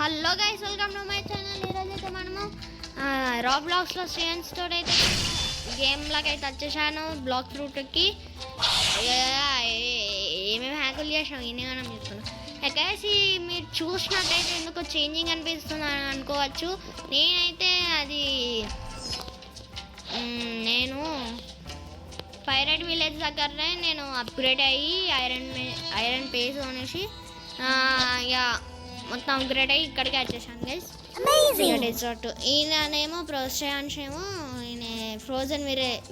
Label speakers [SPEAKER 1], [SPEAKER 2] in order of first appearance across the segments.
[SPEAKER 1] Hello guys, welcome to my channel. ఈరోజు అయితే మనము రాబ్లాక్స్లో స్టూడెంట్స్ తోటి అయితే గేమ్లోకి అయితే వచ్చేసాను. బ్లాక్ ఫ్రూట్కి ఏమేమి హ్యాకులు చేసాం ఇన్ని మనం చెప్తున్నాం గైస్. మీరు చూసినట్టయితే ఎందుకో చేంజింగ్ అనిపిస్తుంది అనుకోవచ్చు. నేనైతే అది నేను పైరట్ విలేజ్ దగ్గరనే నేను అప్గ్రేడ్ అయ్యి ఐరన్ పేస్ అనేసి ఇక మొత్తం అప్గ్రేడ్ అయ్యి ఇక్కడికి వచ్చేసాను గైస్. డెజర్ట్ ఈయననేమో ప్రోత్సాహాన్స్ ఏమో ఈయన ఫ్రోజన్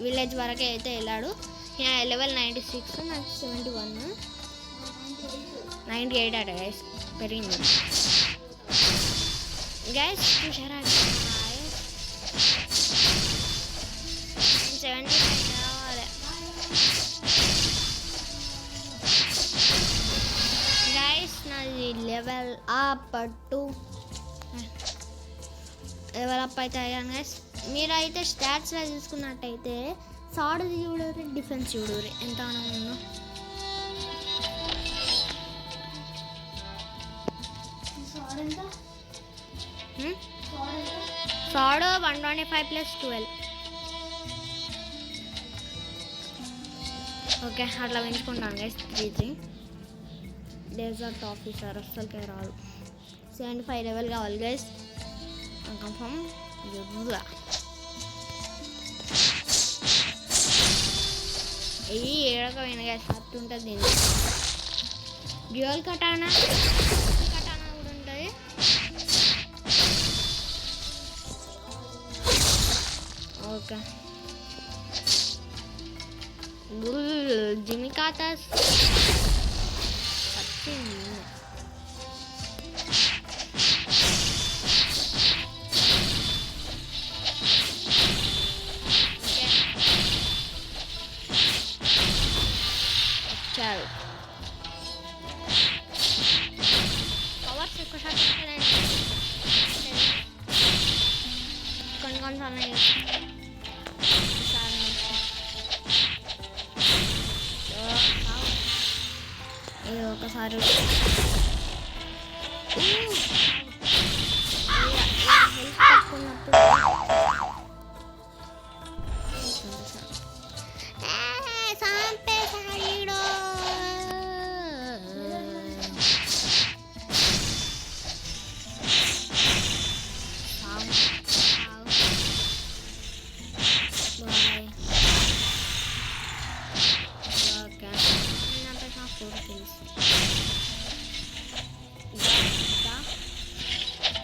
[SPEAKER 1] విలేజ్ వరకే అయితే వెళ్ళాడు. ఈయన లెవెల్ 96, నాకు 71, 98 అట గైస్, పెరిగింది గైస్. చూసారా 75 కావాలి గైస్. నాది లెవెల్ అప్ అయితే అయ్యాను గైస్. మీరైతే స్టాట్స్లో చూసుకున్నట్టయితే సాడ్ చూడరు, డిఫెన్స్ చూడరు ఎంత ఉందో. సాడ్ 125+12. ఓకే, అట్లా పెంచుకుంటాను గైస్. 3 డెజర్ట్ ఆఫీసర్ అస్సలకే రాదు. 75 లెవెల్ కావాలి గైస్. కన్ఫర్మ్ ఇది ఏడకపోయిన గైస్. అట్టు ఉంటుంది దీన్ని. డ్యూయల్ కటానా కూడా ఉంటుంది. ఓకే, జిమ్మి కాతాస్ వచ్చారు. పవర్స్ ఎక్కువ షాట్ కొన్నిసార్లు ఇది ఒకసారి హెల్ప్ తక్కున్నప్పుడు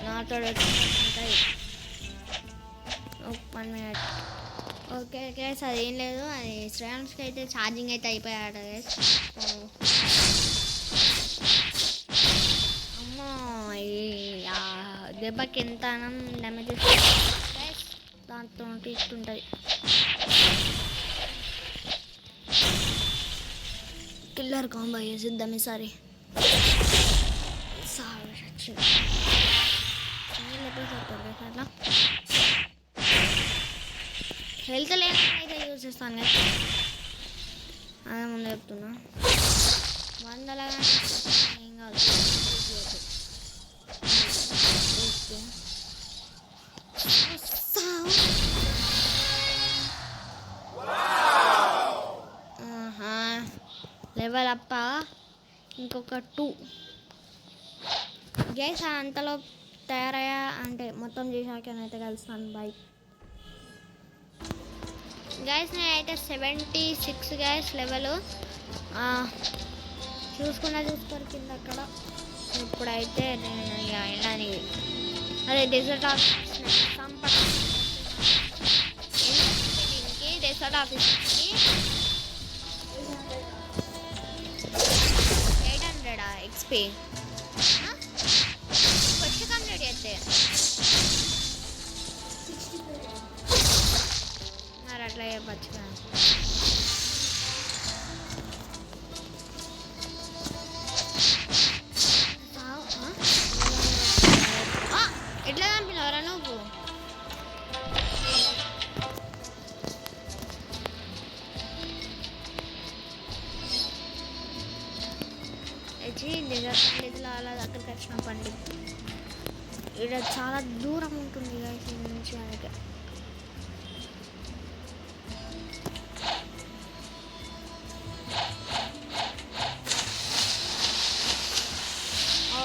[SPEAKER 1] నాతో ఉంటాయి. 1 minute. ఓకే గైస్, అదేం లేదు, అది శ్రేయాన్స్కి అయితే ఛార్జింగ్ అయితే అయిపోయాడు గైస్. అమ్మో, దెబ్బకి ఎంత డ్యామేజ్ గైస్, దాంతో ఇస్తుంటుంది. కిల్లర్ కాంబో చేసిద్దాం ఈసారి. అట్లా హెల్త్ లేనైతే యూజ్ చేస్తాను కదా, అదే ముందు చెప్తున్నా. 100 ఏం కాదు. లెవెల్ అప్ప ఇంకొక 2 గైస్. అంతలో తయారయ్యా అంటే మొత్తం చేశాకనైతే కలుస్తాను. Bye guys. నేనైతే 76 గైస్ లెవెల్. చూసుకోరు కింద అక్కడ. ఇప్పుడైతే నేను ఇక వెళ్ళాలి. అదే డెజర్ట్ ఆఫీస్ దీనికి డెజర్ట్ ఆఫీస్కి 800 XP ఫస్ట్ కంప్లీట్ చేస్తే మరి అట్లా చెప్పచ్చు కదా. ఎట్లా చంపినవరా నువ్వు? వచ్చి నిజంగా అలా దగ్గరికి వచ్చిన పండి ఇక్కడ చాలా దూరం ఉంటుంది guys ఈ నుంచి అందుకే.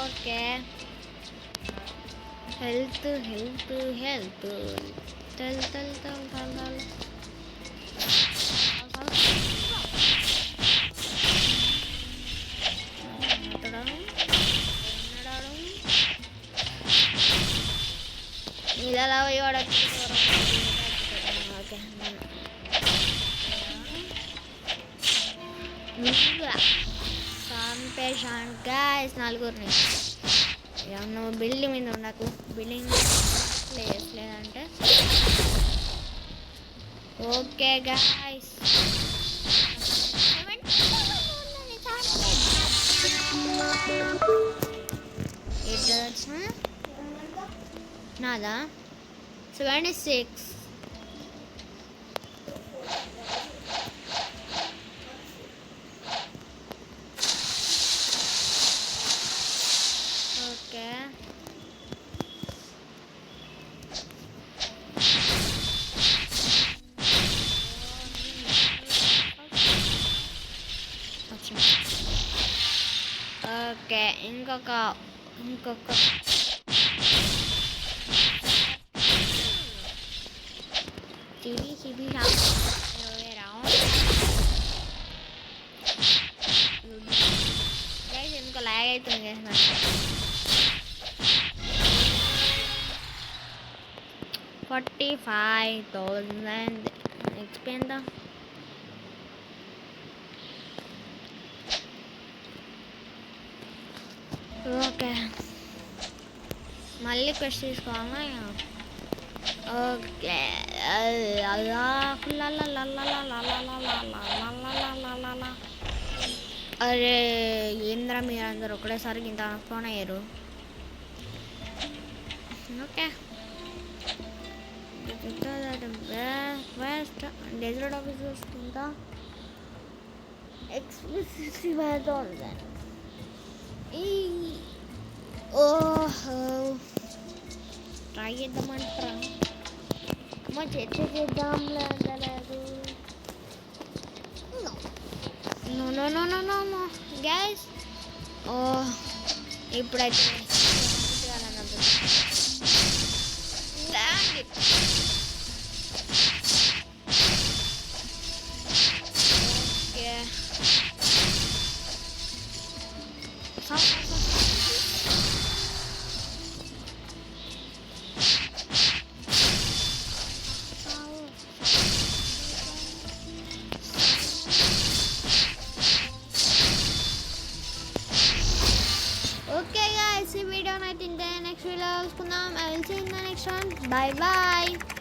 [SPEAKER 1] ఓకే హెల్త్ హెల్త్ హెల్త్ తెల్ తెల్ తెల్ తెల్ ఇలా ఓకే చంపేశాను గాయస్ నలుగురిని. నువ్వు బిల్డింగ్ మీద ఉండకు, బిల్డింగ్ ప్లేస్ లేదంటే ఓకే గాయస్. నాదా 76. ఓకే ఓకే ఇంకొక సిబి ఎందుకో లాగ్ అవుతుంది. 45,000 XP ఎంత? ఓకే మళ్ళీ క్వెస్ట్ తీసుకోవాలా? ఓకే అరే ఏంద్రా మీరు అందరు ఒకటేసారి ఇంత ఫోన్ అయ్యారు. ఓకే వెస్ట్ డెజర్ట్ ఆఫీస్ చూసుకుంటా. XP 65,000. ఓహో ట్రై చేద్దామంటారా? మా చర్చ చేద్దాం లేదు. No no no no no no gas. ఓ ఇప్పుడైతే Okay guys, ఈ వీడియోని అయితే ఇంతే. నెక్స్ట్ వీడియో కలుసుకుందాం. I will see you in the next one. Bye bye.